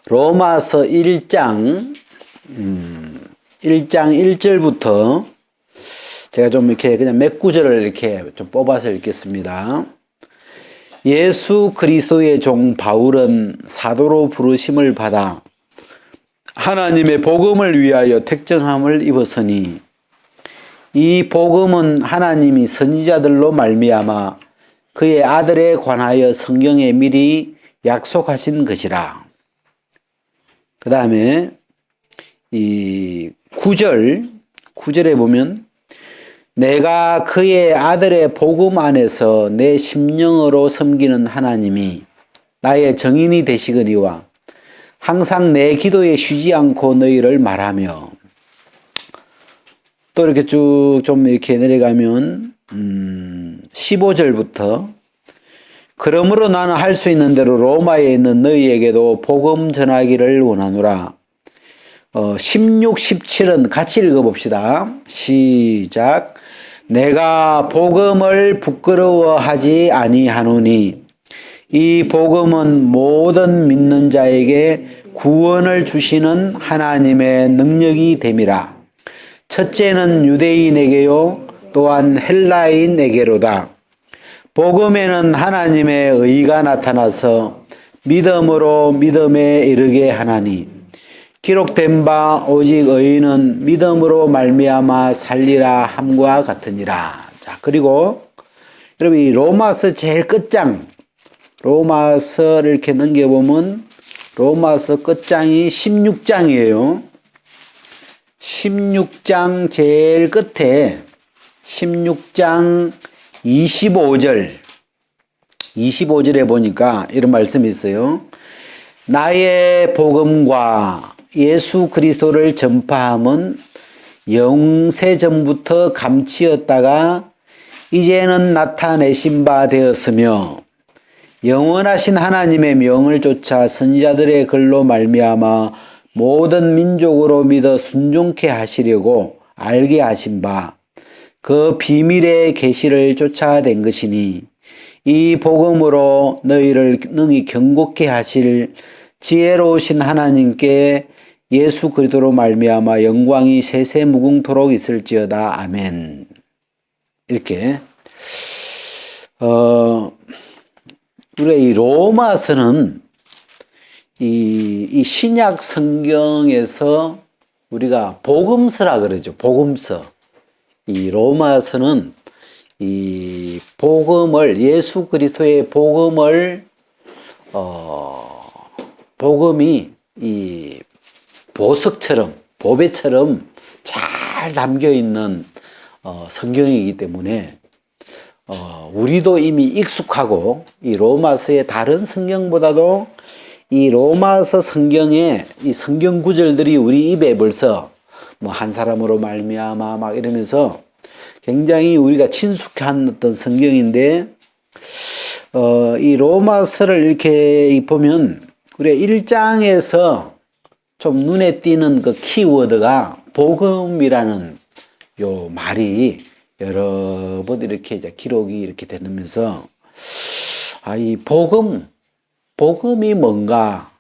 로마서 1장 1장 1절부터 제가 좀 이렇게 그냥 몇 구절을 이렇게 좀 뽑아서 읽겠습니다. 예수 그리스도의 종 바울은 사도로 부르심을 받아 하나님의 복음을 위하여 택정함을 입었으니 이 복음은 하나님이 선지자들로 말미암아 그의 아들에 관하여 성경에 미리 약속하신 것이라. 그 다음에 이 9절에 보면 내가 그의 아들의 복음 안에서 내 심령으로 섬기는 하나님이 나의 정인이 되시거니와 항상 내 기도에 쉬지 않고 너희를 말하며. 또 이렇게 쭉 좀 이렇게 내려가면 15절부터 그러므로 나는 할 수 있는 대로 로마에 있는 너희에게도 복음 전하기를 원하노라. 16, 17은 같이 읽어봅시다. 시작. 내가 복음을 부끄러워하지 아니하노니 이 복음은 모든 믿는 자에게 구원을 주시는 하나님의 능력이 됨이라. 첫째는 유대인에게요 또한 헬라인에게로다. 복음에는 하나님의 의가 나타나서 믿음으로 믿음에 이르게 하나니 기록된 바 오직 의인은 믿음으로 말미암아 살리라 함과 같으니라. 자, 그리고 여러분 이 로마서 제일 끝장 로마서를 이렇게 넘겨보면 로마서 끝장이 16장이에요. 16장 제일 끝에 16장 25절에 보니까 이런 말씀이 있어요. 나의 복음과 예수 그리스도를 전파함은 영세전부터 감치었다가 이제는 나타내신 바 되었으며 영원하신 하나님의 명을 쫓아 선지자들의 글로 말미암아 모든 민족으로 믿어 순종케 하시려고 알게 하신 바 그 비밀의 계시를 쫓아낸 것이니 이 복음으로 너희를 능히 경고케 하실 지혜로우신 하나님께 예수 그리스도로 말미암아 영광이 세세무궁토록 있을지어다. 아멘. 이렇게 우리가 이 로마서는 이 신약 성경에서 우리가 복음서라 그러죠. 복음서. 이 로마서는 이 복음을 예수 그리스도의 복음을 복음이 이 보석처럼 보배처럼 잘 담겨 있는 성경이기 때문에 우리도 이미 익숙하고 이 로마서의 다른 성경보다도 이 로마서 성경의 이 성경 구절들이 우리 입에 벌써 뭐 한 사람으로 말미암아 막 이러면서 굉장히 우리가 친숙한 어떤 성경인데 이 로마서를 이렇게 보면 우리가 1장에서 좀 눈에 띄는 그 키워드가 복음이라는 요 말이 여러 번 이렇게 이제 기록이 이렇게 되면서 이 복음이 뭔가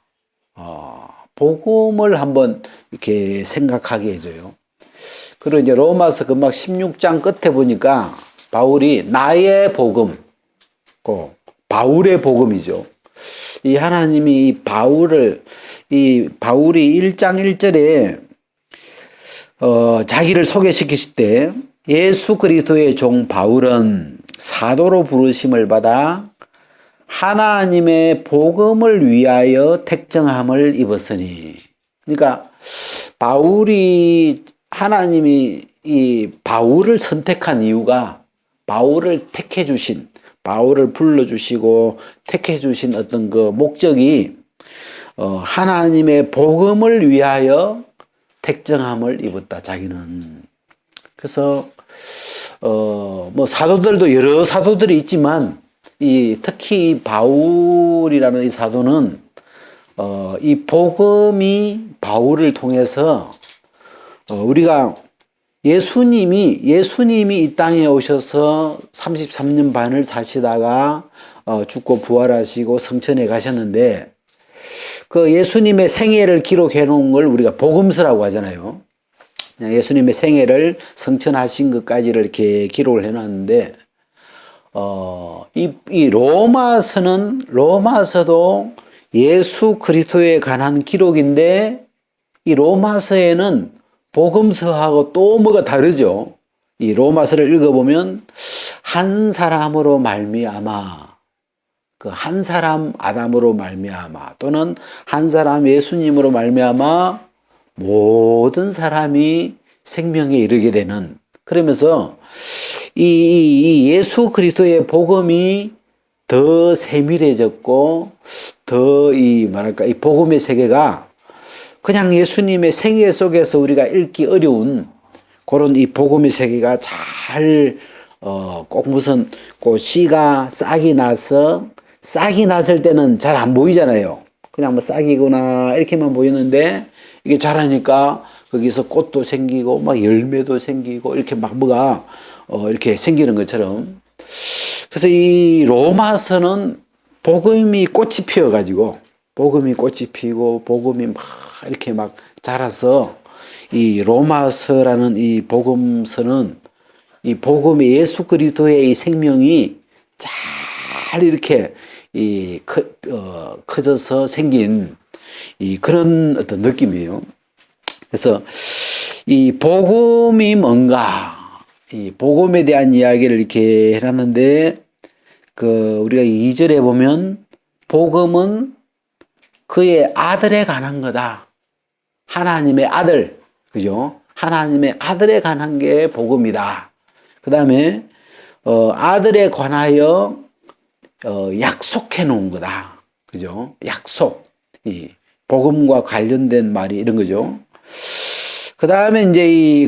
복음을 한번 이렇게 생각하게 해줘요. 그리고 이제 로마서 금방 16장 끝에 보니까 바울이 나의 복음, 바울의 복음이죠. 이 하나님이 이 바울이 1장 1절에 자기를 소개시키실 때 예수 그리스도의 종 바울은 사도로 부르심을 받아 하나님의 복음을 위하여 택정함을 입었으니. 그러니까 하나님이 이 바울을 선택한 이유가 바울을 택해 주신, 바울을 불러주시고 택해 주신 어떤 그 목적이 하나님의 복음을 위하여 택정함을 입었다, 자기는. 그래서 뭐 사도들도 여러 사도들이 있지만 특히 바울이라는 이 사도는 이 복음이 바울을 통해서 우리가 예수님이 이 땅에 오셔서 33년 반을 사시다가 죽고 부활하시고 성천에 가셨는데 그 예수님의 생애를 기록해 놓은 걸 우리가 복음서라고 하잖아요. 예수님의 생애를 성천하신 것까지를 이렇게 기록을 해 놨는데, 이 로마서도 예수 그리스도에 관한 기록인데, 이 로마서에는 복음서하고 또 뭐가 다르죠. 이 로마서를 읽어보면 한 사람으로 말미암아, 그 한 사람 아담으로 말미암아, 또는 한 사람 예수님으로 말미암아 모든 사람이 생명에 이르게 되는, 그러면서 이 예수 그리스도의 복음이 더 세밀해졌고, 더 이 복음의 세계가 그냥 예수님의 생애 속에서 우리가 읽기 어려운 그런 이 복음의 세계가 잘, 꼭 무슨, 그 씨가 싹이 났을 때는 잘 안 보이잖아요. 그냥 뭐 싹이구나, 이렇게만 보이는데, 이게 자라니까 거기서 꽃도 생기고, 막 열매도 생기고, 이렇게 막 뭐가, 이렇게 생기는 것처럼. 그래서 이 로마서는 복음이 꽃이 피어가지고, 복음이 꽃이 피고, 복음이 막 이렇게 막 자라서, 이 로마서라는 이 복음서는 이 복음의 예수 그리스도의 이 생명이 잘 이렇게 커져서 생긴 이 그런 어떤 느낌이에요. 그래서 이 복음이 뭔가, 이 복음에 대한 이야기를 이렇게 해놨는데, 우리가 2절에 보면 복음은 그의 아들에 관한 거다. 하나님의 아들. 그죠? 하나님의 아들에 관한 게 복음이다. 그 다음에, 아들에 관하여, 약속해 놓은 거다. 그죠? 약속. 이 복음과 관련된 말이 이런 거죠. 그 다음에 이제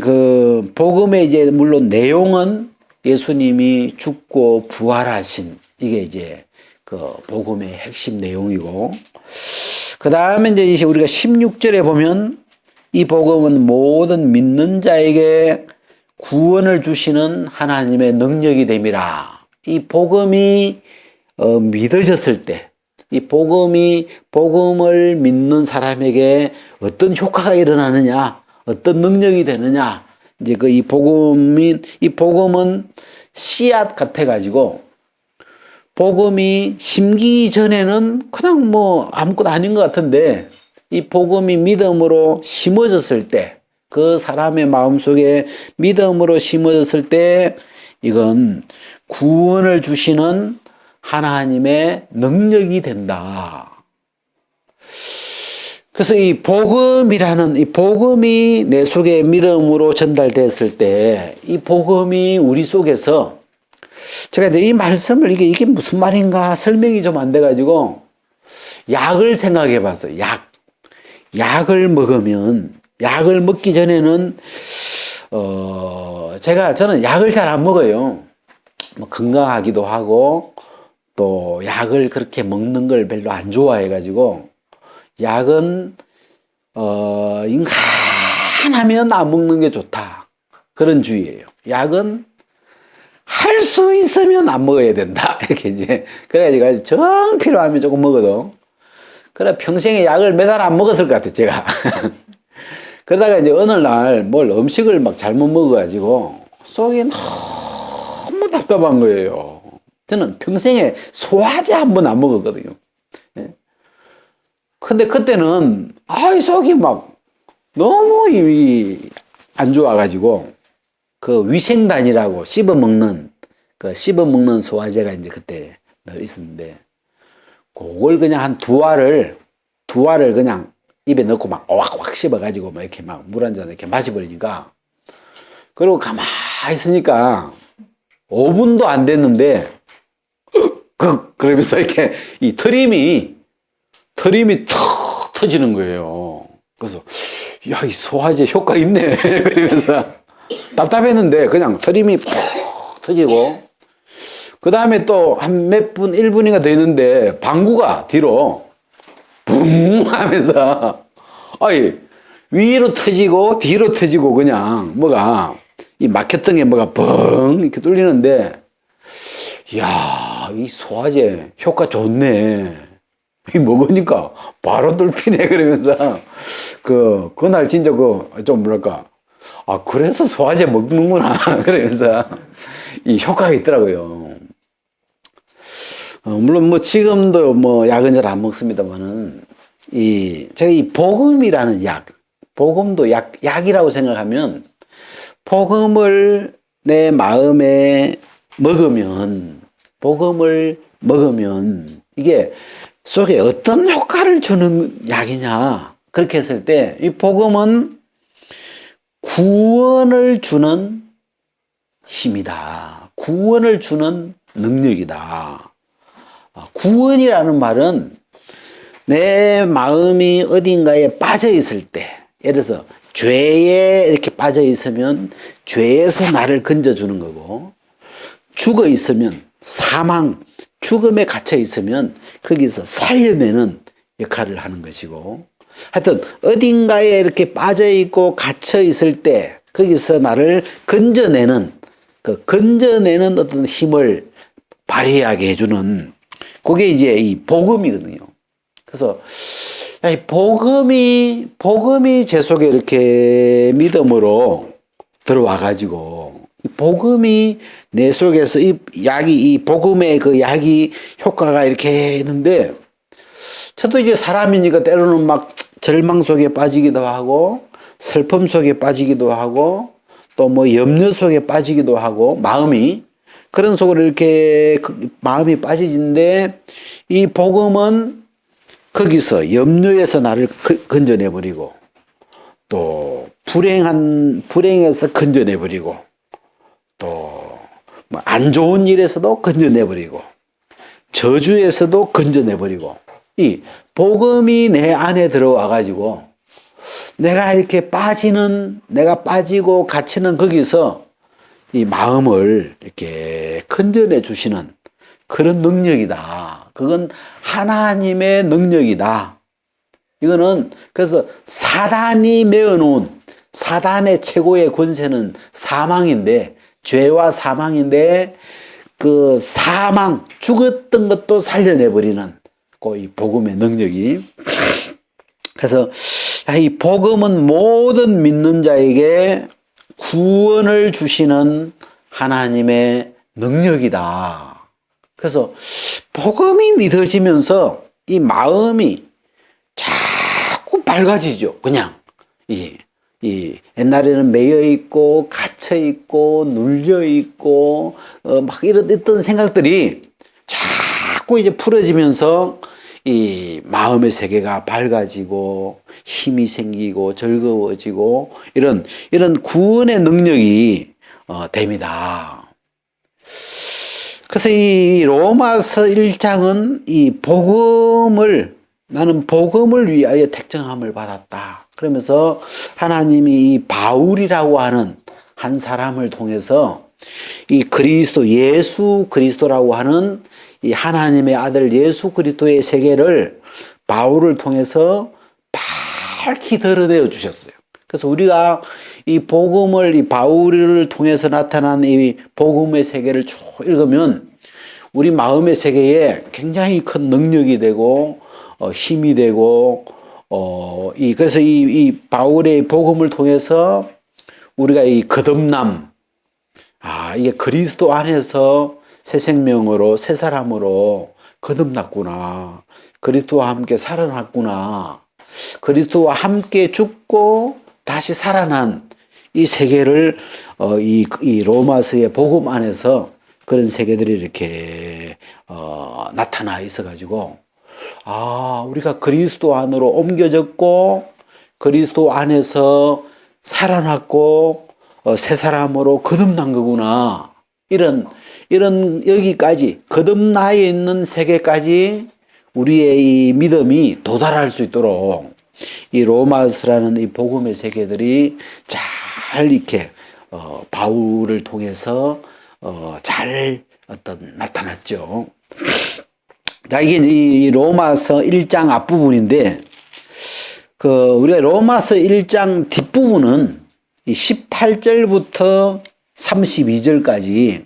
복음의 이제 물론 내용은 예수님이 죽고 부활하신, 이게 이제 복음의 핵심 내용이고, 그 다음에 이제 우리가 16절에 보면 이 복음은 모든 믿는 자에게 구원을 주시는 하나님의 능력이 됨이라. 이 복음이 믿어졌을 때, 이 복음을 믿는 사람에게 어떤 효과가 일어나느냐, 어떤 능력이 되느냐, 이제 이 복음은 씨앗 같아가지고, 복음이 심기 전에는 그냥 뭐 아무것도 아닌 것 같은데, 이 복음이 믿음으로 심어졌을 때, 그 사람의 마음속에 믿음으로 심어졌을 때, 이건 구원을 주시는 하나님의 능력이 된다. 그래서 이 복음이라는, 이 복음이 내 속에 믿음으로 전달됐을 때, 이 복음이 우리 속에서, 제가 이제 이 말씀을 이게 무슨 말인가 설명이 좀 안 돼가지고, 약을 생각해 봤어요. 약을 먹으면, 약을 먹기 전에는, 저는 약을 잘 안 먹어요. 뭐 건강하기도 하고, 또 약을 그렇게 먹는 걸 별로 안 좋아해가지고, 약은, 인간하면 안 먹는 게 좋다. 그런 주의예요. 약은 할 수 있으면 안 먹어야 된다. 이렇게 이제, 그래가지고 정 필요하면 조금 먹어도. 그래, 평생에 약을 매달 안 먹었을 것 같아요, 제가. 그러다가 이제 어느 날 뭘 음식을 막 잘못 먹어가지고 속이 너무 답답한 거예요. 저는 평생에 소화제 한 번 안 먹었거든요. 예? 근데 그때는, 속이 막 너무 안 좋아가지고, 위생단이라고 씹어먹는 소화제가 이제 그때 늘 있었는데, 그걸 그냥 한 두 알을 그냥 입에 넣고 막 왁왁 씹어가지고 막 이렇게 막 물 한 잔 이렇게 마셔버리니까, 그리고 가만히 있으니까 5분도 안 됐는데, 그러면서 이렇게 이 트림이 턱 터지는 거예요. 그래서, 야, 이 소화제 효과 있네. 그러면서 답답했는데 그냥 트림이 푹 터지고, 그 다음에 또 한 몇 분, 1분인가 더 있는데 방구가 뒤로 붕 하면서, 위로 터지고 뒤로 터지고 그냥 이 막혔던 게 뻥 이렇게 뚫리는데, 이야, 이 소화제 효과 좋네. 먹으니까 바로 뚫히네. 그러면서, 그날 진짜 좀 뭐랄까. 아, 그래서 소화제 먹는구나. 그러면서 이 효과가 있더라고요. 물론 뭐 지금도 뭐 약은 잘 안 먹습니다만은, 제가 이 복음이라는 복음도 약이라고 생각하면, 복음을 내 마음에 복음을 먹으면 이게 속에 어떤 효과를 주는 약이냐. 그렇게 했을 때, 이 복음은 구원을 주는 힘이다. 구원을 주는 능력이다. 구원이라는 말은 내 마음이 어딘가에 빠져 있을 때, 예를 들어서 죄에 이렇게 빠져 있으면 죄에서 나를 건져주는 거고, 죽어 있으면 죽음에 갇혀 있으면 거기서 살려내는 역할을 하는 것이고, 하여튼 어딘가에 이렇게 빠져 있고 갇혀 있을 때 거기서 나를 건져내는 어떤 힘을 발휘하게 해주는, 그게 이제 이 복음이거든요. 그래서 이 복음이 제 속에 이렇게 믿음으로 들어와가지고, 이 복음이 내 속에서 이 복음의 그 약이 효과가 이렇게 있는데, 저도 이제 사람이니까 때로는 막 절망 속에 빠지기도 하고, 슬픔 속에 빠지기도 하고, 또 뭐 염려 속에 빠지기도 하고, 마음이 그런 속으로 이렇게 마음이 빠지는데, 이 복음은 거기서 염려에서 나를 건져내버리고, 또 불행에서 건져내버리고, 또 뭐 안 좋은 일에서도 건져내버리고, 저주에서도 건져내버리고, 이 복음이 내 안에 들어와가지고 내가 빠지고 갇히는 거기서 이 마음을 이렇게 건져내 주시는 그런 능력이다. 그건 하나님의 능력이다. 이거는 그래서 사단이 메어놓은, 사단의 최고의 권세는 사망인데, 죄와 사망인데, 그 죽었던 것도 살려내버리는 이 복음의 능력이. 그래서 이 복음은 모든 믿는 자에게 구원을 주시는 하나님의 능력이다. 그래서 복음이 믿어지면서 이 마음이 자꾸 밝아지죠. 그냥 옛날에는 매여 있고 갇혀 있고 눌려 있고 막 이랬던 생각들이 자꾸 이제 풀어지면서 이 마음의 세계가 밝아지고 힘이 생기고 즐거워지고 이런 구원의 능력이 됩니다. 그래서 이 로마서 1장은 나는 복음을 위하여 택정함을 받았다. 그러면서 하나님이 이 바울이라고 하는 한 사람을 통해서 이 예수 그리스도라고 하는 이 하나님의 아들 예수 그리스도의 세계를 바울을 통해서 밝히 드러내어 주셨어요. 그래서 우리가 이 바울을 통해서 나타난 이 복음의 세계를 쭉 읽으면 우리 마음의 세계에 굉장히 큰 능력이 되고 힘이 되고 그래서 이 바울의 복음을 통해서 우리가 이 거듭남, 이게 그리스도 안에서 새 생명으로 새 사람으로 거듭났구나. 그리스도와 함께 살아났구나. 그리스도와 함께 죽고 다시 살아난 이 세계를 이 로마서의 복음 안에서 그런 세계들이 이렇게 나타나 있어가지고 우리가 그리스도 안으로 옮겨졌고 그리스도 안에서 살아났고 새 사람으로 거듭난 거구나. 이런 여기까지 거듭나 있는 세계까지 우리의 이 믿음이 도달할 수 있도록 이 로마서라는 이 복음의 세계들이 잘 이렇게 바울을 통해서 잘 나타났죠. 자, 이게 이 로마서 1장 앞부분인데, 우리가 로마서 1장 뒷부분은 이 18절부터 32절까지,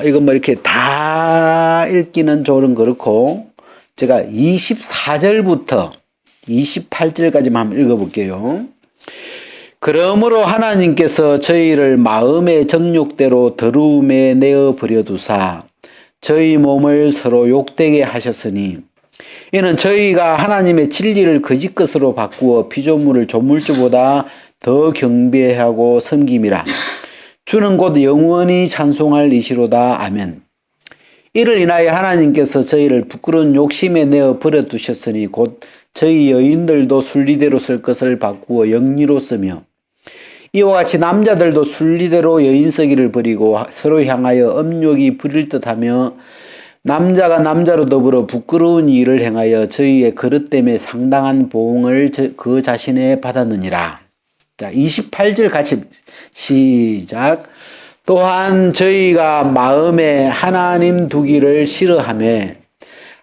이건 뭐 이렇게 다 읽기는 조금 그렇고, 제가 24절부터 28절까지만 한번 읽어볼게요. 그러므로 하나님께서 저희를 마음의 정욕대로 더러움에 내어 버려두사 저희 몸을 서로 욕되게 하셨으니 이는 저희가 하나님의 진리를 거짓 것으로 바꾸어 피조물을 조물주보다 더 경배하고 섬김이라. 주는 곧 영원히 찬송할 이시로다. 아멘. 이를 인하여 하나님께서 저희를 부끄러운 욕심에 내어 버려두셨으니 곧 저희 여인들도 순리대로 쓸 것을 바꾸어 영리로 쓰며 이와 같이 남자들도 순리대로 여인 쓰기를 버리고 서로 향하여 음욕이 부릴 듯하며 남자가 남자로 더불어 부끄러운 일을 행하여 저희의 그릇됨에 상당한 보응을 그 자신에 받았느니라. 자, 28절 같이 시작. 또한 저희가 마음에 하나님 두기를 싫어하며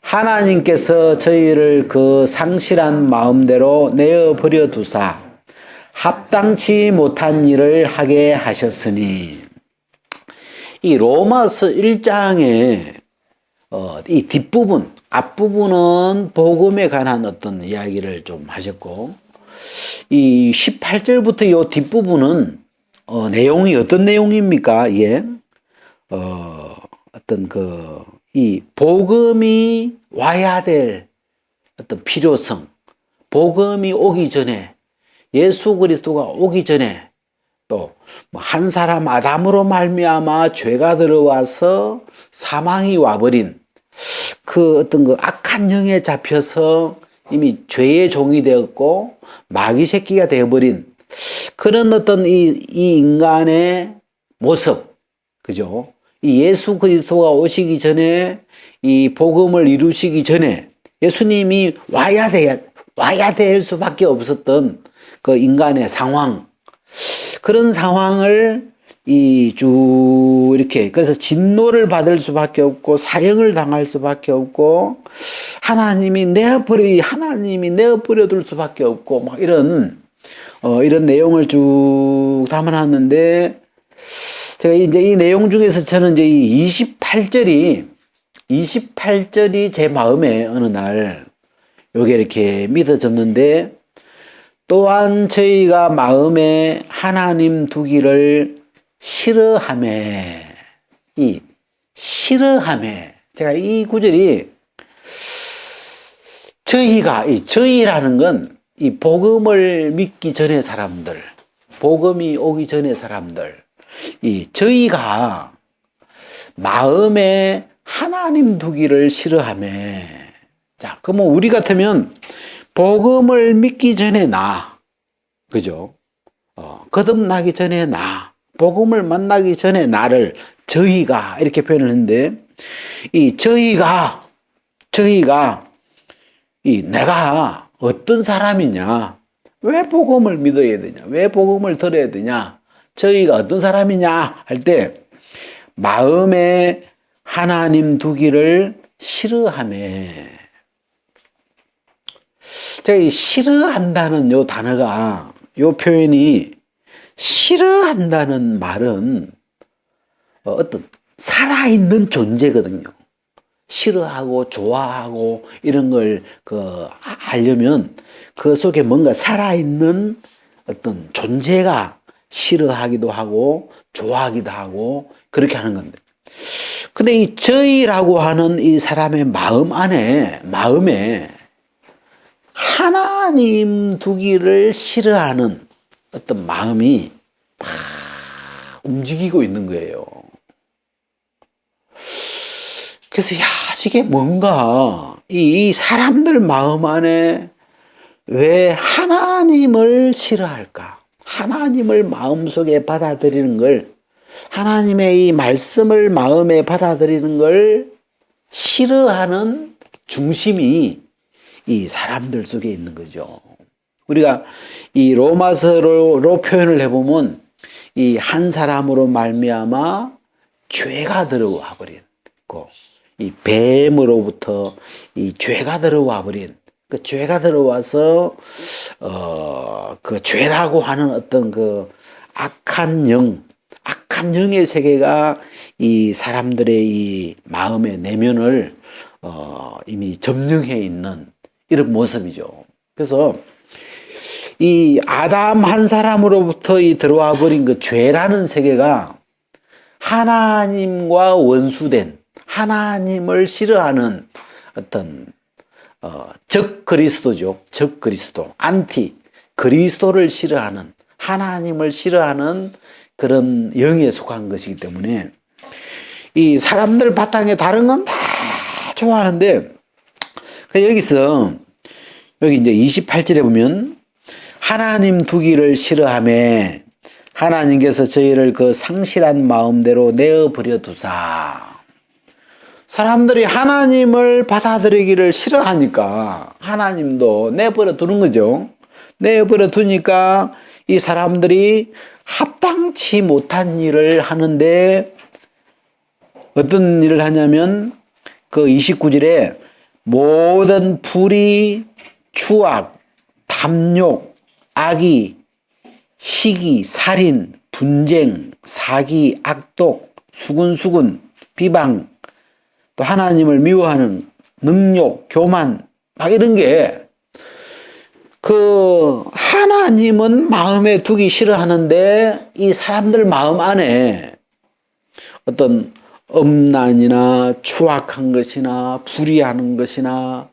하나님께서 저희를 그 상실한 마음대로 내어 버려 두사 합당치 못한 일을 하게 하셨으니. 이 로마서 1장에 이 뒷부분, 앞부분은 복음에 관한 어떤 이야기를 좀 하셨고, 이 18절부터 이 뒷부분은 내용이 어떤 내용입니까? 예. 어떤 이 복음이 와야 될 어떤 필요성, 복음이 오기 전에, 예수 그리스도가 오기 전에 또 한 사람 아담으로 말미암아 죄가 들어와서 사망이 와버린 그 어떤 그 악한 영에 잡혀서 이미 죄의 종이 되었고 마귀 새끼가 되어버린 그런 어떤 이 인간의 모습, 그죠? 이 예수 그리스도가 오시기 전에 이 복음을 이루시기 전에 예수님이 와야 될 수밖에 없었던 그 인간의 상황, 그런 상황을 쭉 이렇게, 그래서 진노를 받을 수밖에 없고 사형을 당할 수밖에 없고 하나님이 내어버려 둘 수밖에 없고 막 이런 내용을 쭉 담아놨는데, 제가 이제 이 내용 중에서 저는 이제 이 28절이 제 마음에 어느 날 요게 이렇게 믿어졌는데, 또한 저희가 마음에 하나님 두기를 싫어하매, 제가 이 구절이 저희라는 건 이 복음을 믿기 전의 사람들, 복음이 오기 전의 사람들, 이 저희가 마음에 하나님 두기를 싫어하매. 자, 그러면 우리 같으면 복음을 믿기 전에 그죠? 거듭나기 전에 복음을 만나기 전에 나를 저희가 이렇게 표현을 했는데, 이 저희가 내가 어떤 사람이냐, 왜 복음을 믿어야 되냐, 왜 복음을 들어야 되냐, 저희가 어떤 사람이냐 할 때 마음에 하나님 두기를 싫어하매. 제가 이 싫어한다는 요 단어가, 요 표현이, 싫어한다는 말은 어떤 살아있는 존재거든요. 싫어하고 좋아하고 이런 걸 하려면 그 속에 뭔가 살아있는 어떤 존재가 싫어하기도 하고 좋아하기도 하고 그렇게 하는 건데, 근데 이 저희라고 하는 이 사람의 마음에 하나님 두기를 싫어하는 어떤 마음이 막 움직이고 있는 거예요. 그래서 이게 뭔가 이 사람들 마음 안에 왜 하나님을 싫어할까? 하나님을 마음속에 받아들이는 걸, 하나님의 이 말씀을 마음에 받아들이는 걸 싫어하는 중심이 이 사람들 속에 있는 거죠. 우리가 이 로마서로 표현을 해보면 이 한 사람으로 말미암아 죄가 들어와 버린 이 뱀으로부터 이 죄가 들어와 버린 그 죄가 들어와서 그 죄라고 하는 어떤 그 악한 영의 세계가 이 사람들의 이 마음의 내면을 이미 점령해 있는 이런 모습이죠. 그래서 이 아담 한 사람으로부터 이 들어와 버린 그 죄라는 세계가 하나님과 원수된, 하나님을 싫어하는 어떤 적 그리스도죠. 적 그리스도, 안티 그리스도를 싫어하는, 하나님을 싫어하는 그런 영에 속한 것이기 때문에 이 사람들 바탕에 다른 건 다 좋아하는데, 여기서 여기 이제 28절에 보면 하나님 두기를 싫어하며 하나님께서 저희를 그 상실한 마음대로 내어버려 두사. 사람들이 하나님을 받아들이기를 싫어하니까 하나님도 내버려 두는 거죠. 내버려 두니까 이 사람들이 합당치 못한 일을 하는데, 어떤 일을 하냐면 그 29절에 모든 불의, 추악, 탐욕, 악의, 시기, 살인, 분쟁, 사기, 악독, 수군수군, 비방, 또 하나님을 미워하는 능욕, 교만, 막 이런 게, 그 하나님은 마음에 두기 싫어하는데 이 사람들 마음 안에 어떤 음란이나 추악한 것이나 불의하는 것이나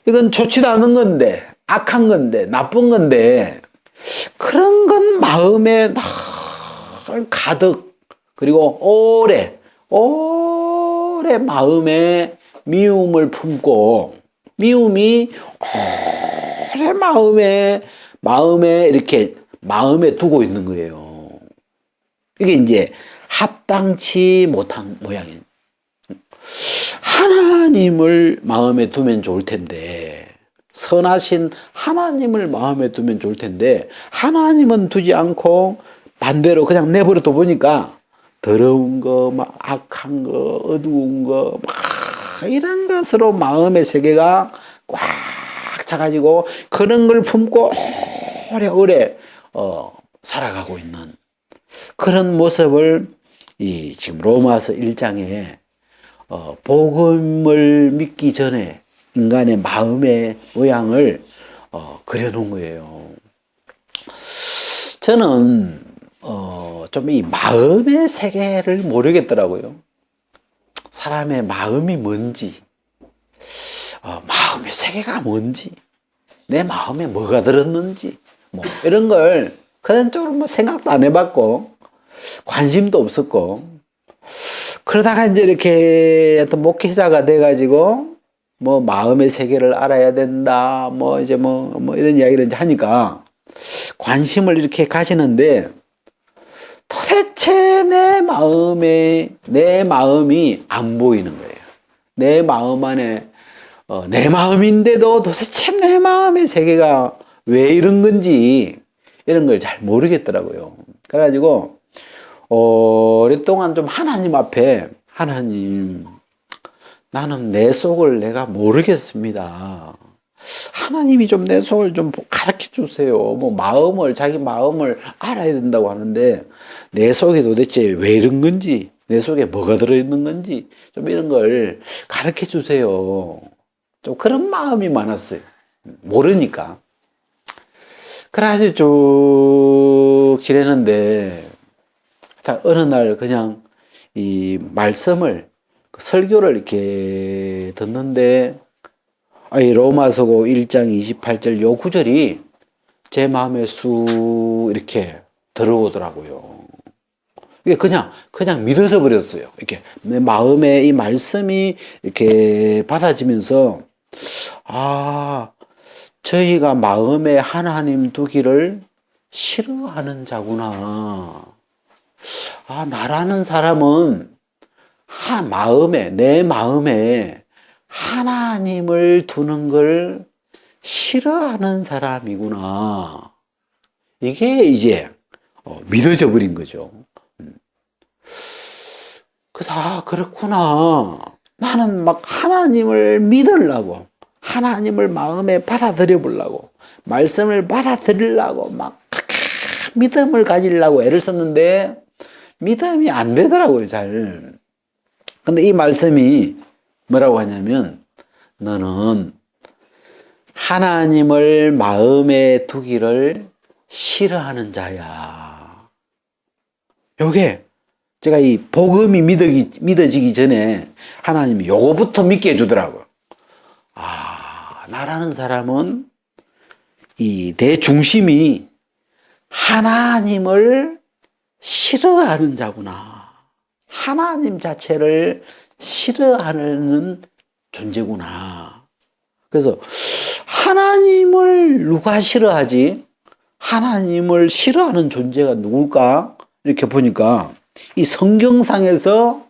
이건 좋지도 않은 건데, 악한 건데, 나쁜 건데, 그런 건 마음에 가득, 그리고 오래 마음에 미움을 품고, 미움이 오래 마음에 이렇게 마음에 두고 있는 거예요. 이게 이제 합당치 못한 모양이에요. 하나님을 마음에 두면 좋을 텐데, 선하신 하나님을 마음에 두면 좋을 텐데, 하나님은 두지 않고 반대로 그냥 내버려 둬 보니까 더러운 거, 막 악한 거, 어두운 거, 막 이런 것으로 마음의 세계가 꽉 차가지고 그런 걸 품고 오래오래 살아가고 있는 그런 모습을 이 지금 로마서 1장에 복음을 믿기 전에 인간의 마음의 모양을 그려놓은 거예요. 저는 좀 이 마음의 세계를 모르겠더라고요. 사람의 마음이 뭔지, 마음의 세계가 뭔지, 내 마음에 뭐가 들었는지, 뭐 이런 걸 그런 쪽으로 뭐 생각도 안 해봤고 관심도 없었고, 그러다가 이제 이렇게 어떤 목회자가 돼가지고 뭐 마음의 세계를 알아야 된다, 뭐 이제 뭐 이런 이야기를 이제 하니까 관심을 이렇게 가지는데, 도대체 내 마음이 안 보이는 거예요. 내 마음 안에 내 마음인데도 도대체 내 마음의 세계가 왜 이런 건지 이런 걸 잘 모르겠더라고요. 그래가지고 오랫동안 좀 하나님 앞에, 하나님, 나는 내 속을 내가 모르겠습니다. 하나님이 좀 내 속을 좀 가르쳐 주세요. 뭐 자기 마음을 알아야 된다고 하는데 내 속에 도대체 왜 이런 건지, 내 속에 뭐가 들어있는 건지 좀 이런 걸 가르쳐 주세요. 좀 그런 마음이 많았어요. 모르니까. 그래가지고 쭉 지내는데 어느 날 그냥 이 말씀을, 설교를 이렇게 듣는데, 이 로마서고 1장 28절 요 구절이 제 마음에 쑥 이렇게 들어오더라고요. 이게 그냥 믿어져 버렸어요. 이렇게 내 마음에 이 말씀이 이렇게 받아지면서, 저희가 마음에 하나님 두기를 싫어하는 자구나. 나라는 사람은 내 마음에 하나님을 두는 걸 싫어하는 사람이구나. 이게 이제 믿어져 버린 거죠. 그래서 그렇구나. 나는 막 하나님을 믿으려고, 하나님을 마음에 받아들여 보려고, 말씀을 받아들이려고 막 그렇게 믿음을 가지려고 애를 썼는데 믿음이 안 되더라고요, 잘. 근데 이 말씀이 뭐라고 하냐면, 너는 하나님을 마음에 두기를 싫어하는 자야. 요게 제가 이 복음이 믿어지기 전에 하나님이 요거부터 믿게 해주더라고요. 아, 나라는 사람은 내 중심이 하나님을 싫어하는 자구나. 하나님 자체를 싫어하는 존재구나. 그래서 하나님을 누가 싫어하지? 하나님을 싫어하는 존재가 누굴까? 이렇게 보니까 이 성경상에서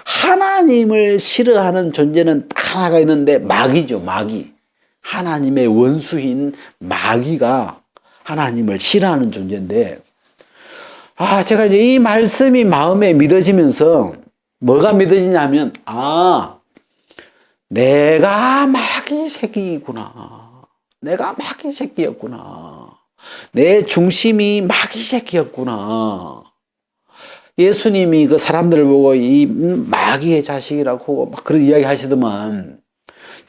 하나님을 싫어하는 존재는 딱 하나가 있는데 마귀죠, 마귀. 하나님의 원수인 마귀가 하나님을 싫어하는 존재인데, 제가 이제 이 말씀이 마음에 믿어지면서 뭐가 믿어지냐면, 내가 마귀 새끼구나. 내가 마귀 새끼였구나. 내 중심이 마귀 새끼였구나. 예수님이 그 사람들을 보고 이 마귀의 자식이라고 막 그런 이야기 하시더만,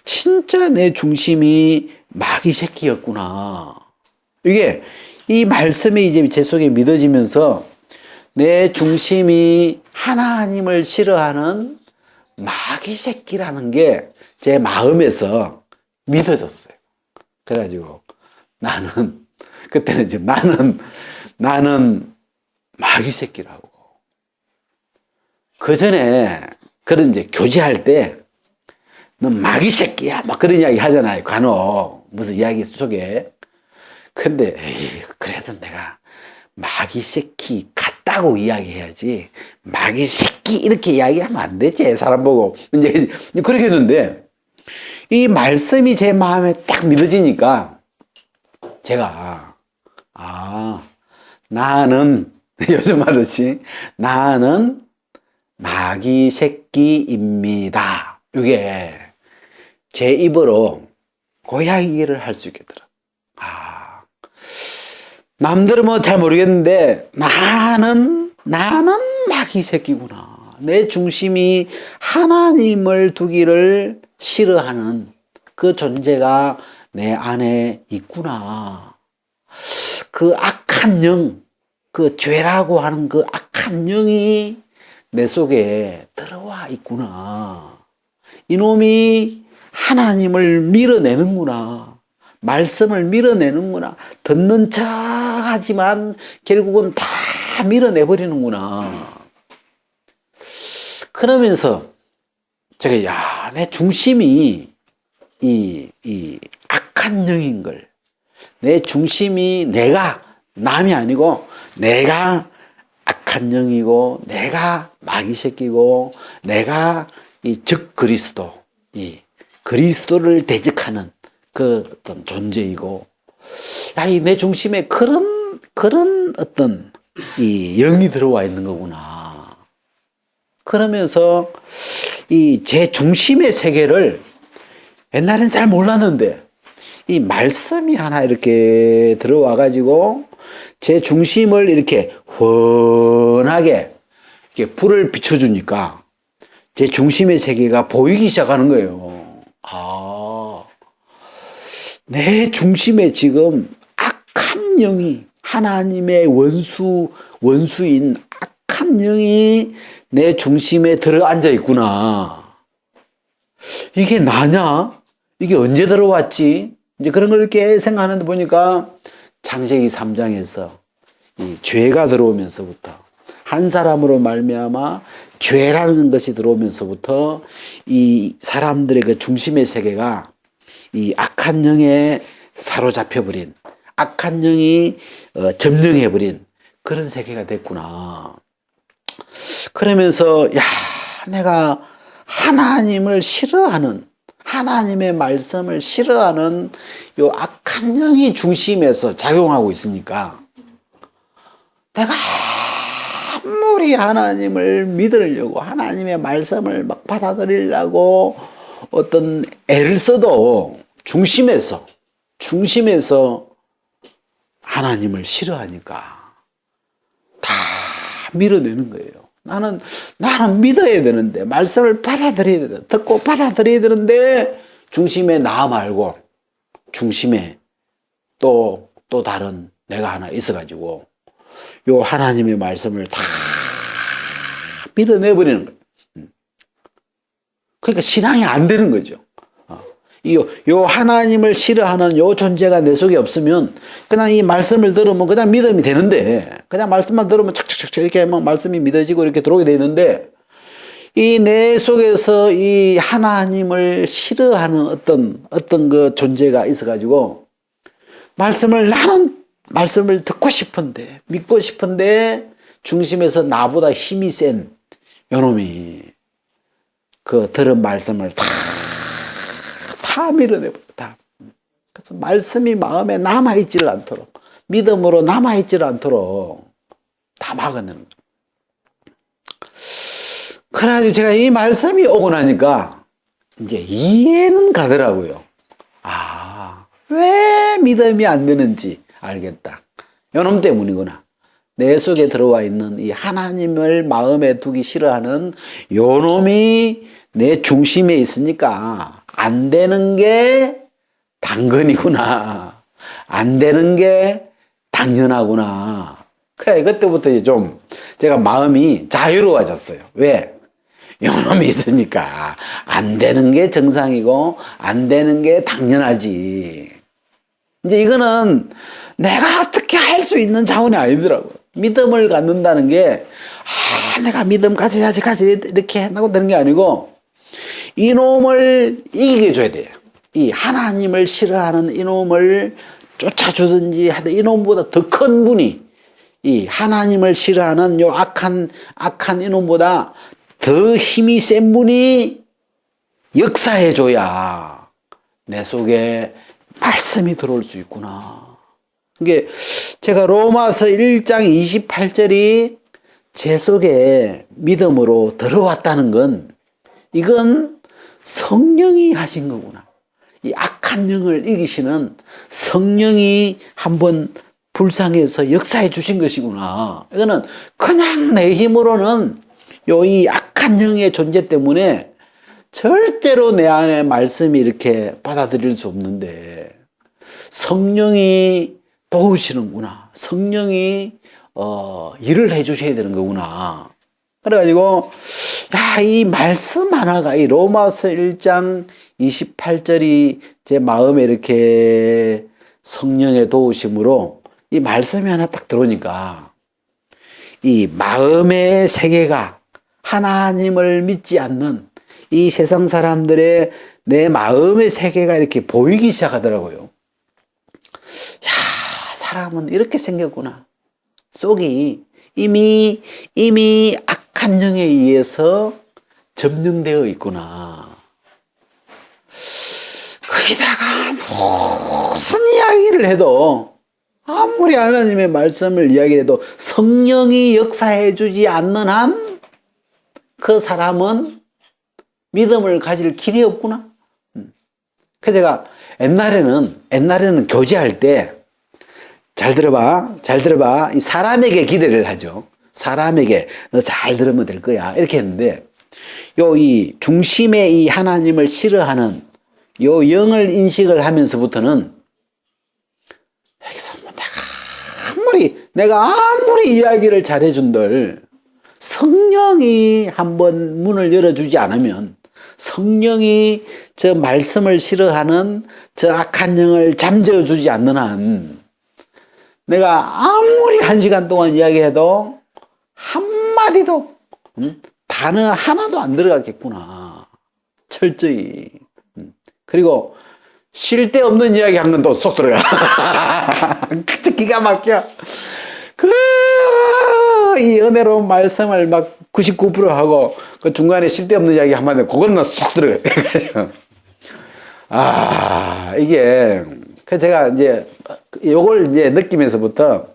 진짜 내 중심이 마귀 새끼였구나. 이게 이 말씀이 이제 제 속에 믿어지면서 내 중심이 하나님을 싫어하는 마귀 새끼라는 게 제 마음에서 믿어졌어요. 그래가지고 그때는 이제 나는 마귀 새끼라고. 그 전에 그런 이제 교제할 때 넌 마귀 새끼야 막 그런 이야기 하잖아요. 간혹 무슨 이야기 속에. 근데 그래도 내가 마귀 새끼 같다고 이야기해야지 마귀 새끼 이렇게 이야기하면 안 되지. 사람 보고 이제 그렇게 했는데 이 말씀이 제 마음에 딱 믿어지니까 제가 나는 요즘 하듯이 나는 마귀 새끼입니다. 이게 제 입으로 고야기를 할 수 있겠더라. 남들은 뭐 잘 모르겠는데 나는 마귀 새끼구나. 내 중심이 하나님을 두기를 싫어하는 그 존재가 내 안에 있구나. 그 악한 영, 그 죄라고 하는 그 악한 영이 내 속에 들어와 있구나. 이놈이 하나님을 밀어내는구나. 말씀을 밀어내는구나. 듣는 척 하지만 결국은 다 밀어내버리는구나. 그러면서 제가 내 중심이 이 악한 영인 걸, 내 중심이 내가 남이 아니고 내가 악한 영이고 내가 마귀 새끼고 내가 이 적 그리스도, 이 그리스도를 대적하는 그 어떤 존재이고, 이 내 중심에 그런 어떤 이 영이 들어와 있는 거구나. 그러면서 이 제 중심의 세계를 옛날엔 잘 몰랐는데 이 말씀이 하나 이렇게 들어와 가지고 제 중심을 이렇게 훤하게 이렇게 불을 비춰주니까 제 중심의 세계가 보이기 시작하는 거예요. 내 중심에 지금 악한 영이, 하나님의 원수인 악한 영이 내 중심에 들어앉아 있구나. 이게 나냐? 이게 언제 들어왔지? 이제 그런 걸 이렇게 생각하는데 보니까 창세기 3장에서 이 죄가 들어오면서부터, 한 사람으로 말미암아 죄라는 것이 들어오면서부터 이 사람들의 그 중심의 세계가 이 악한 영에 사로잡혀버린, 악한 영이 점령해버린 그런 세계가 됐구나. 그러면서 내가 하나님을 싫어하는, 하나님의 말씀을 싫어하는 요 악한 영이 중심에서 작용하고 있으니까 내가 아무리 하나님을 믿으려고 하나님의 말씀을 막 받아들이려고 어떤 애를 써도 중심에서 하나님을 싫어하니까 다 밀어내는 거예요. 나는 믿어야 되는데, 말씀을 받아들여야 되는데, 듣고 받아들여야 되는데 중심에 나 말고 중심에 또 다른 내가 하나 있어가지고 요 하나님의 말씀을 다 밀어내버리는 거예요. 그러니까 신앙이 안 되는 거죠. 요 하나님을 싫어하는 요 존재가 내 속에 없으면 그냥 이 말씀을 들으면 그냥 믿음이 되는데, 그냥 말씀만 들으면 착착착 이렇게 막 말씀이 믿어지고 이렇게 들어오게 되는데, 이 내 속에서 이 하나님을 싫어하는 어떤 그 존재가 있어가지고 나는 말씀을 듣고 싶은데, 믿고 싶은데 중심에서 나보다 힘이 센 요놈이 그 들은 말씀을 다 밀어내버려. 그래서 말씀이 마음에 남아있지를 않도록, 믿음으로 남아있지를 않도록 다 막아내는 거예요. 그래가지고 제가 이 말씀이 오고 나니까 이제 이해는 가더라고요. 왜 믿음이 안 되는지 알겠다. 요놈 때문이구나. 내 속에 들어와 있는 이 하나님을 마음에 두기 싫어하는 요놈이 내 중심에 있으니까 안 되는 게 당근이구나. 안 되는 게 당연하구나. 그래, 그때부터 이제 좀 제가 마음이 자유로워졌어요. 왜? 요놈이 있으니까 안 되는 게 정상이고 안 되는 게 당연하지. 이제 이거는 내가 어떻게 할 수 있는 자원이 아니더라고요. 믿음을 갖는다는 게 내가 믿음 가져야지 이렇게 한다고 되는 게 아니고 이놈을 이기게 해줘야 돼요. 이 하나님을 싫어하는 이놈을 쫓아주든지 하든 이놈보다 더 큰 분이, 이 하나님을 싫어하는 요 악한 이놈보다 더 힘이 센 분이 역사해줘야 내 속에 말씀이 들어올 수 있구나. 이게 제가 로마서 1장 28절이 제 속에 믿음으로 들어왔다는 건, 이건 성령이 하신 거구나. 이 악한 영을 이기시는 성령이 한번 불쌍해서 역사해 주신 것이구나. 이거는 그냥 내 힘으로는 이 악한 영의 존재 때문에 절대로 내 안에 말씀이 이렇게 받아들일 수 없는데 성령이 도우시는구나. 성령이 일을 해 주셔야 되는 거구나. 그래가지고 이 말씀 하나가, 이 로마서 1장 28절이 제 마음에 이렇게 성령의 도우심으로 이 말씀이 하나 딱 들어오니까 이 마음의 세계가, 하나님을 믿지 않는 이 세상 사람들의 내 마음의 세계가 이렇게 보이기 시작하더라고요. 사람은 이렇게 생겼구나. 속이 이미 악한 영에 의해서 점령되어 있구나. 거기다가 무슨 이야기를 해도, 아무리 하나님의 말씀을 이야기해도 성령이 역사해 주지 않는 한 그 사람은 믿음을 가질 길이 없구나. 그래서 제가 옛날에는 교제할 때 잘 들어봐. 이 사람에게 기대를 하죠. 사람에게 너 잘 들으면 될 거야. 이렇게 했는데, 이 중심에 이 하나님을 싫어하는 요 영을 인식을 하면서부터는 여기서 내가 아무리 이야기를 잘해준들 성령이 한번 문을 열어주지 않으면, 성령이 저 말씀을 싫어하는 저 악한 영을 잠재워주지 않는 한 내가 아무리 1시간 동안 이야기해도 한마디도 단어 하나도 안 들어가겠구나. 철저히. 그리고 쉴 데 없는 이야기 한 건 또 쏙 들어가. 그쵸, 기가 막혀. 이 은혜로운 말씀을 막 99% 하고 그 중간에 쉴 데 없는 이야기 한마디, 그거는 쏙 들어가. 이게, 제가 이제 요걸 이제 느끼면서부터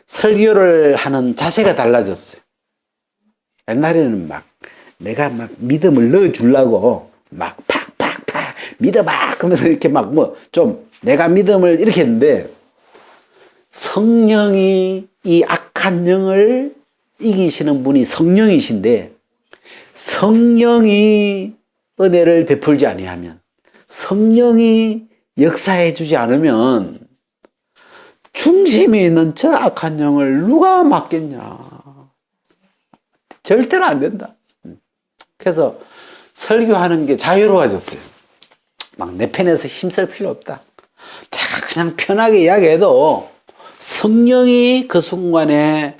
설교를 하는 자세가 달라졌어요. 옛날에는 내가 믿음을 넣어주려고 팍팍팍 믿어봐 그러면서 이렇게 좀 내가 믿음을 이렇게 했는데, 성령이 이 악한 영을 이기시는 분이 성령이신데, 성령이 은혜를 베풀지 아니하면, 성령이 역사해 주지 않으면 중심에 있는 저 악한 영을 누가 막겠냐. 절대로 안 된다. 그래서 설교하는 게 자유로워졌어요. 막 내 편에서 힘쓸 필요 없다. 그냥 편하게 이야기해도 성령이 그 순간에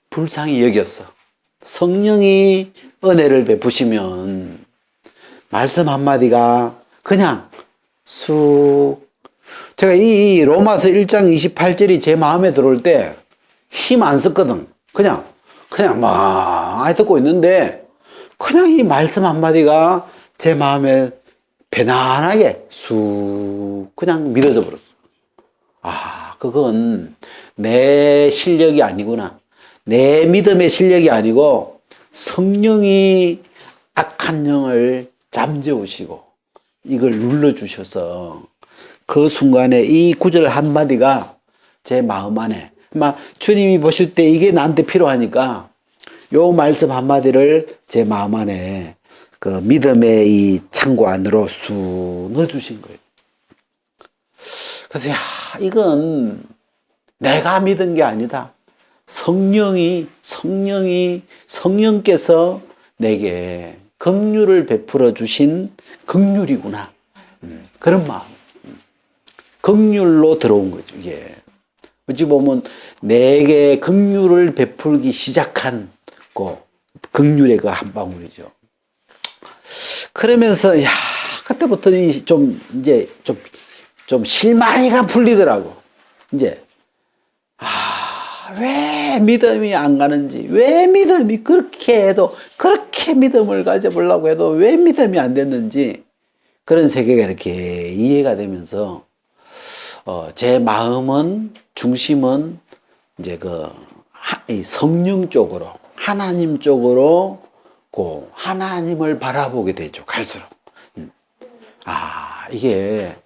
불쌍히 여겼어. 성령이 은혜를 베푸시면 말씀 한마디가 그냥 쑥. 제가 이 로마서 1장 28절이 제 마음에 들어올 때 힘 안 썼거든. 그냥 막 듣고 있는데 그냥 이 말씀 한마디가 제 마음에 편안하게 쑥 그냥 믿어져 버렸어. 아, 그건 내 실력이 아니구나. 내 믿음의 실력이 아니고 성령이 악한 영을 잠재우시고 이걸 눌러주셔서 그 순간에 이 구절 한마디가 제 마음 안에 막 주님이 보실 때 이게 나한테 필요하니까 요 말씀 한마디를 제 마음 안에 그 믿음의 이 창고 안으로 쑥 넣어주신 거예요. 그래서 이건 내가 믿은 게 아니다. 성령께서 내게 긍휼을 베풀어 주신 긍휼이구나. 그런 마음. 긍휼로 들어온 거죠, 이게. 어찌 보면 내게 긍휼을 베풀기 시작한 긍휼의 그 한 방울이죠. 그러면서 그때부터는 좀 실마리가 풀리더라고. 이제 왜 믿음이 안 가는지, 왜 믿음이 그렇게 믿음을 가져보려고 해도 왜 믿음이 안 됐는지 그런 세계가 이렇게 이해가 되면서 제 마음은 중심은 이제 이 성령 쪽으로 하나님 쪽으로 하나님을 바라보게 되죠. 갈수록. 이게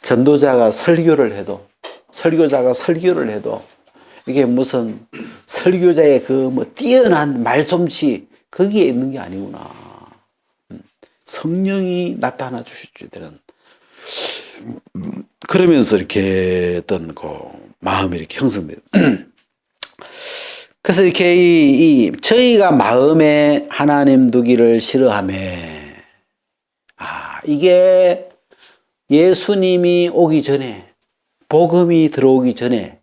전도자가 설교를 해도 이게 무슨 설교자의 뛰어난 말솜씨 거기에 있는 게 아니구나. 성령이 나타나 주실 줄은 그러면서 이렇게 어떤 마음이 이렇게 형성돼요. 그래서 이렇게 저희가 마음에 하나님 두기를 싫어하매 이게 예수님이 오기 전에 복음이 들어오기 전에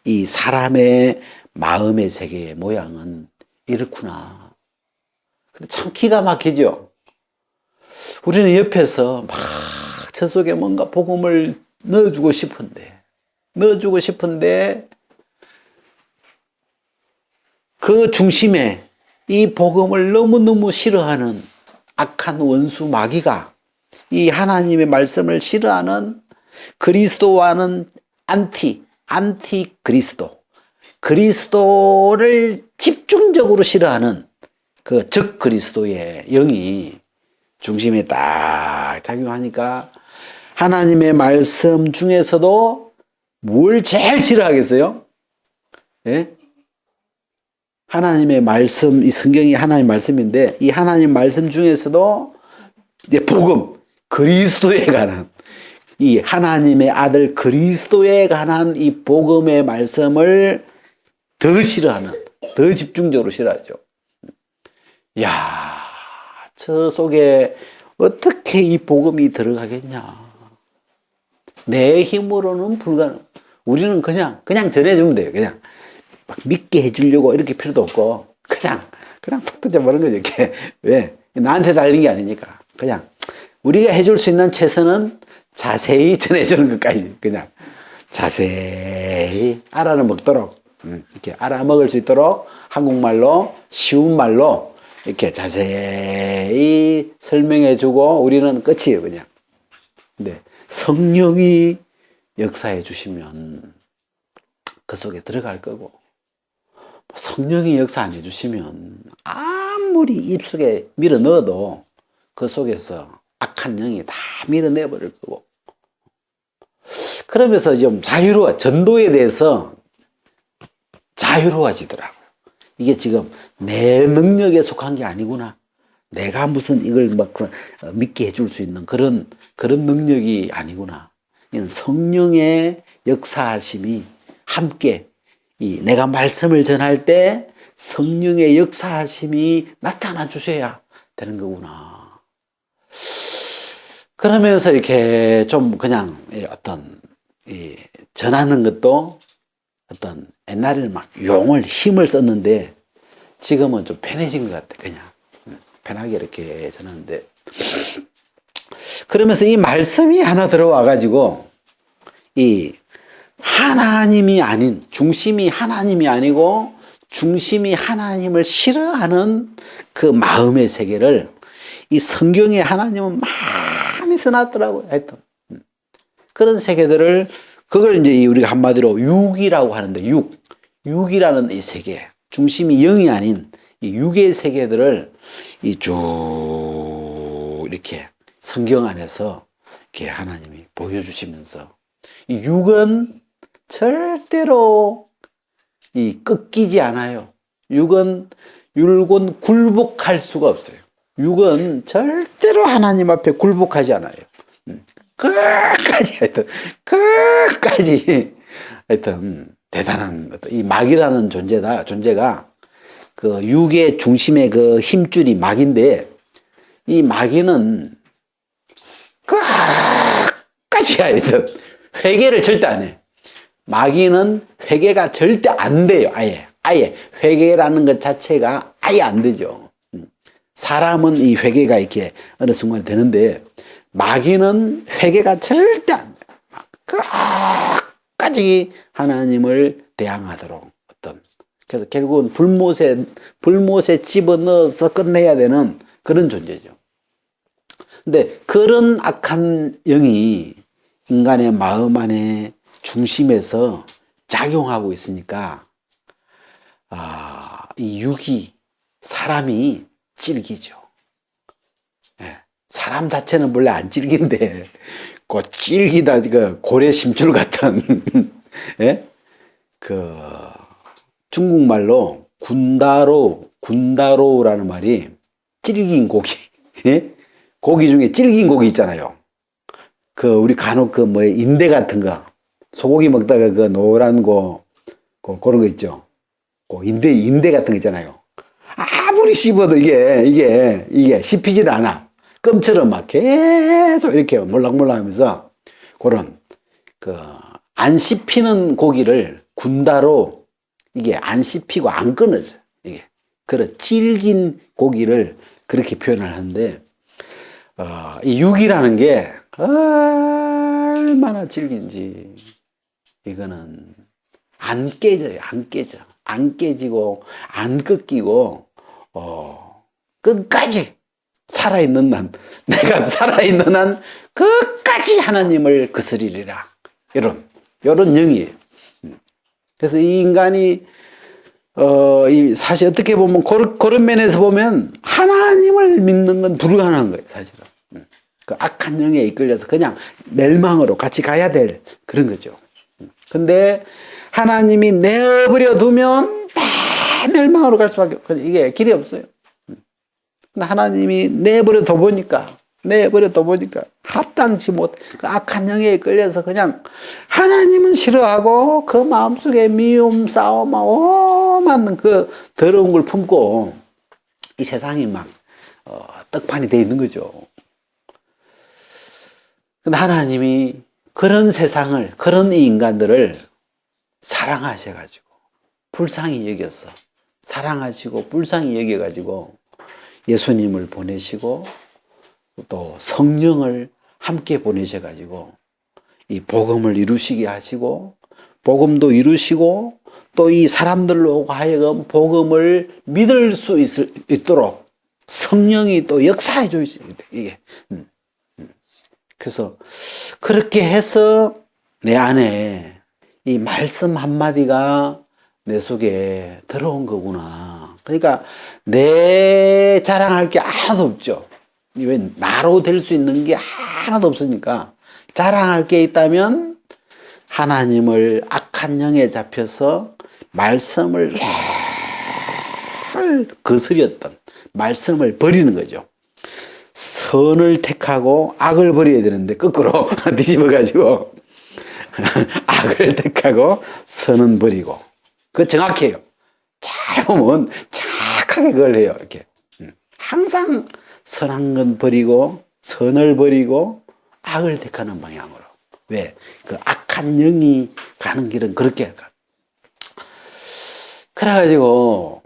이 사람의 마음의 세계의 모양은 이렇구나. 근데 참 기가 막히죠. 우리는 옆에서 막 저 속에 뭔가 복음을 넣어주고 싶은데 그 중심에 이 복음을 너무너무 싫어하는 악한 원수 마귀가 이 하나님의 말씀을 싫어하는 그리스도와는 안티 그리스도를 집중적으로 싫어하는 그 적 그리스도의 영이 중심에 딱 작용하니까 하나님의 말씀 중에서도 뭘 제일 싫어하겠어요? 예? 하나님의 말씀, 이 성경이 하나님의 말씀인데 이 하나님 말씀 중에서도 이제 복음, 그리스도에 관한 이 하나님의 아들 그리스도에 관한 이 복음의 말씀을 더 싫어하는, 더 집중적으로 싫어하죠. 저 속에 어떻게 이 복음이 들어가겠냐. 내 힘으로는 불가능. 우리는 그냥 전해주면 돼요. 그냥 막 믿게 해주려고 이렇게 필요도 없고 그냥 툭 던져버린 거죠. 이렇게. 왜? 나한테 달린 게 아니니까. 그냥 우리가 해줄 수 있는 최선은 자세히 전해주는 것까지 그냥 자세히 알아먹도록 이렇게 알아먹을 수 있도록 한국말로 쉬운 말로 이렇게 자세히 설명해주고 우리는 끝이에요. 그냥. 근데 성령이 역사해 주시면 그 속에 들어갈 거고 성령이 역사 안 해주시면 아무리 입속에 밀어 넣어도 그 속에서 악한 영이 다 밀어내 버릴 거고 그러면서 좀 전도에 대해서 자유로워지더라고요. 이게 지금 내 능력에 속한 게 아니구나. 내가 무슨 이걸 막 믿게 해줄 수 있는 그런 능력이 아니구나. 이건 성령의 역사하심이 함께 내가 말씀을 전할 때 성령의 역사하심이 나타나 주셔야 되는 거구나. 그러면서 이렇게 좀 그냥 어떤 전하는 것도 어떤 옛날에는 막 용을 힘을 썼는데 지금은 좀 편해진 것 같아. 그냥 편하게 이렇게 전하는데, 그러면서 이 말씀이 하나 들어와 가지고 이 하나님이 아닌, 중심이 하나님이 아니고 중심이 하나님을 싫어하는 그 마음의 세계를 이 성경에 하나님은 많이 써놨더라고요. 하여튼 그런 세계들을, 그걸 이제 우리가 한마디로 육이라고 하는데, 육이라는 이 세계, 중심이 영이 아닌 이 육의 세계들을 쭉 이렇게 성경 안에서 이렇게 하나님이 보여주시면서, 이 육은 절대로 꺾이지 않아요. 육은 굴복할 수가 없어요. 육은 절대로 하나님 앞에 굴복하지 않아요. 끝까지 하여튼 대단한 이 막이라는 존재가 그 육의 중심의 그 힘줄이 막인데, 이 마귀는 끝까지 하여튼 회개를 절대 안 해. 마귀는 회개가 절대 안 돼요. 아예 회개라는 것 자체가 아예 안 되죠. 사람은 이 회개가 이렇게 어느 순간 되는데, 마귀는 회개가 절대 안 돼요. 끝까지 하나님을 대항하도록 그래서 결국은 불못에 집어넣어서 끝내야 되는 그런 존재죠. 근데 그런 악한 영이 인간의 마음 안에 중심에서 작용하고 있으니까 이 육이, 사람이 질기죠. 사람 자체는 원래 안 질긴데 그 질기다, 그 고래 심줄 같은 그 중국말로 군다로라는 말이 질긴 고기, 고기 중에 질긴 고기 있잖아요. 그 우리 간혹 그 인대 같은 거, 소고기 먹다가 그 노란 그런 거 있죠. 그 인대 같은 거 있잖아요. 아무리 씹어도 이게 씹히질 않아. 껌처럼 막 계속 이렇게 몰락몰락 하면서 그런 안 씹히는 고기를 군다로, 이게 안 씹히고 안 끊어져. 이게 그런 질긴 고기를 그렇게 표현을 하는데, 이 육이라는 게 얼마나 질긴지 이거는 안 깨져요. 안 깨지고 안 꺾이고 끝까지 살아있는 내가 살아있는 한 끝까지 하나님을 거스리리라, 이런 영이에요. 그래서 이 인간이 사실 어떻게 보면 그런 면에서 보면 하나님을 믿는 건 불가능한 거예요, 사실은. 그 악한 영에 이끌려서 그냥 멸망으로 같이 가야 될 그런 거죠. 근데 하나님이 내버려 두면 다 멸망으로 갈 수밖에 없어요. 이게 길이 없어요. 근데 하나님이 내버려 둬보니까 합당치 못, 그 악한 영에 끌려서 그냥 하나님은 싫어하고 그 마음속에 미움, 싸움, 오만 그 더러운 걸 품고 이 세상이 막 떡판이 돼 있는 거죠. 근데 하나님이 그런 세상을, 그런 이 인간들을 사랑하셔가지고 불쌍히 여겨서, 사랑하시고 불쌍히 여겨가지고 예수님을 보내시고 또 성령을 함께 보내셔가지고 이 복음을 이루시게 하시고, 복음도 이루시고 또 이 사람들로 하여금 복음을 믿을 수 있도록 성령이 또 역사해 주십니다. 이게 그래서 그렇게 해서 내 안에 이 말씀 한마디가 내 속에 들어온 거구나. 그러니까 내 자랑할 게 하나도 없죠. 왜 나로 될 수 있는 게 하나도 없으니까 자랑할 게 있다면 하나님을 악한 영에 잡혀서 말씀을 거스렸던, 말씀을 버리는 거죠. 선을 택하고 악을 버려야 되는데 거꾸로 뒤집어가지고 악을 택하고 선은 버리고. 그거 정확해요. 잘 보면 정확하게 그걸 해요. 이렇게 항상 선한 건 버리고 선을 버리고 악을 택하는 방향으로. 왜? 그 악한 영이 가는 길은 그렇게 할까? 그래가지고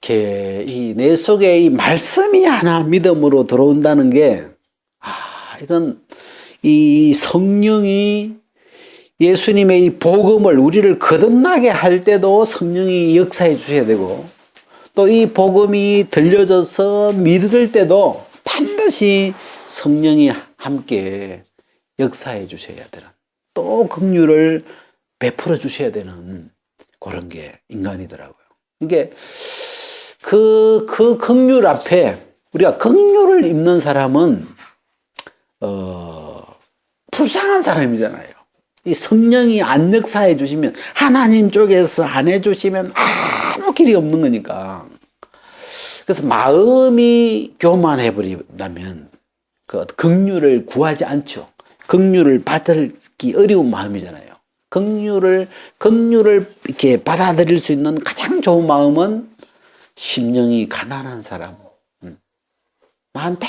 내 속에 이 말씀이 하나 믿음으로 들어온다는 게, 이건 이 성령이 예수님의 이 복음을 우리를 거듭나게 할 때도 성령이 역사해 주셔야 되고, 또 이 복음이 들려져서 믿을 때도 반드시 성령이 함께 역사해 주셔야 되는, 또 긍휼을 베풀어 주셔야 되는 그런 게 인간이더라고요. 이게 그 긍휼 앞에 우리가 긍휼을 입는 사람은 불쌍한 사람이잖아요. 이 성령이 안 역사해 주시면, 하나님 쪽에서 안 해 주시면 아무 길이 없는 거니까. 그래서 마음이 교만해 버린다면 그 긍휼을 구하지 않죠. 긍휼을 받기 어려운 마음이잖아요. 긍휼을 이렇게 받아들일 수 있는 가장 좋은 마음은 심령이 가난한 사람. 나한테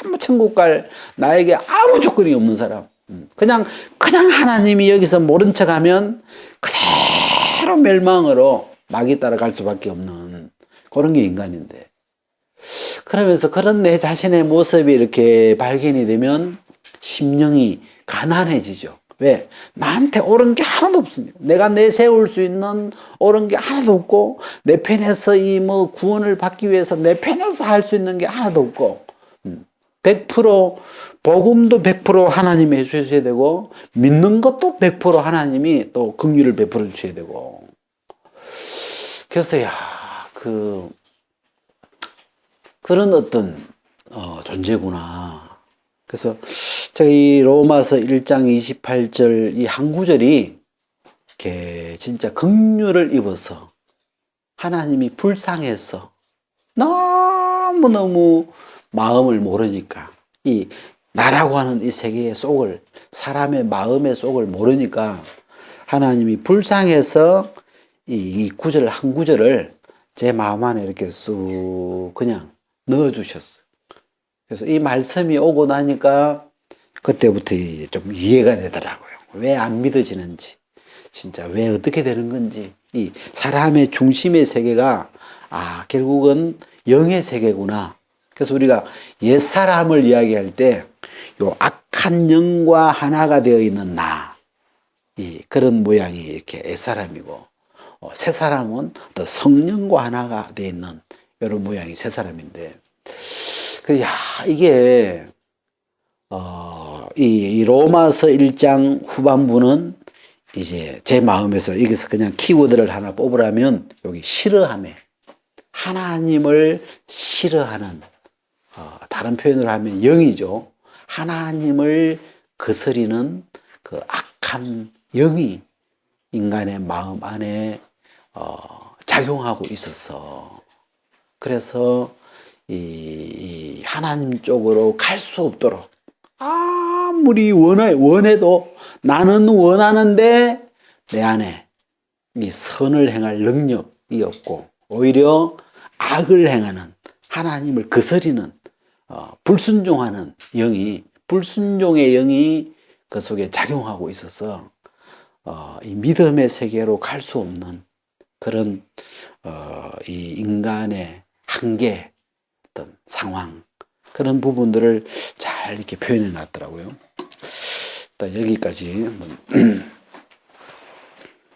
아무 천국 갈, 나에게 아무 조건이 없는 사람. 그냥 하나님이 여기서 모른 척 하면 그대로 멸망으로 막이 따라갈 수밖에 없는 그런 게 인간인데. 그러면서 그런 내 자신의 모습이 이렇게 발견이 되면 심령이 가난해지죠. 왜? 나한테 옳은 게 하나도 없으니까. 내가 내세울 수 있는 옳은 게 하나도 없고, 내 편에서 구원을 받기 위해서 내 편에서 할 수 있는 게 하나도 없고, 100% 복음도 100% 하나님이 해주셔야 되고, 믿는 것도 100% 하나님이 또 긍휼을 베풀어 주셔야 되고. 그래서 그런 어떤 존재구나. 그래서 저희 로마서 1장 28절 이 한 구절이 이렇게 진짜 긍휼을 입어서 하나님이 불쌍해서 너무너무 마음을 모르니까, 이 나라고 하는 이 세계의 속을, 사람의 마음의 속을 모르니까 하나님이 불쌍해서 이 구절 한 구절을 제 마음 안에 이렇게 쑥 그냥 넣어주셨어요. 그래서 이 말씀이 오고 나니까 그때부터 이제 좀 이해가 되더라고요. 왜 안 믿어지는지, 진짜 왜 어떻게 되는 건지. 이 사람의 중심의 세계가 결국은 영의 세계구나. 그래서 우리가 옛사람을 이야기할 때 요 악한 영과 하나가 되어 있는 나, 그런 모양이 이렇게 옛사람이고, 새 사람은 또 성령과 하나가 되어 있는 이런 모양이 새 사람인데, 이게 이 로마서 1장 후반부는 이제 제 마음에서 여기서 그냥 키워드를 하나 뽑으라면 여기 싫어함에, 하나님을 싫어하는, 다른 표현으로 하면 영이죠. 하나님을 거스리는 그 악한 영이 인간의 마음 안에 작용하고 있었어. 그래서 이 하나님 쪽으로 갈 수 없도록, 아무리 원해도 나는 원하는데 내 안에 이 선을 행할 능력이 없고, 오히려 악을 행하는, 하나님을 거스리는, 불순종하는 불순종의 영이 그 속에 작용하고 있어서 이 믿음의 세계로 갈 수 없는 그런 이 인간의 한계, 어떤 상황, 그런 부분들을 잘 이렇게 표현해 놨더라고요. 일단 여기까지 한번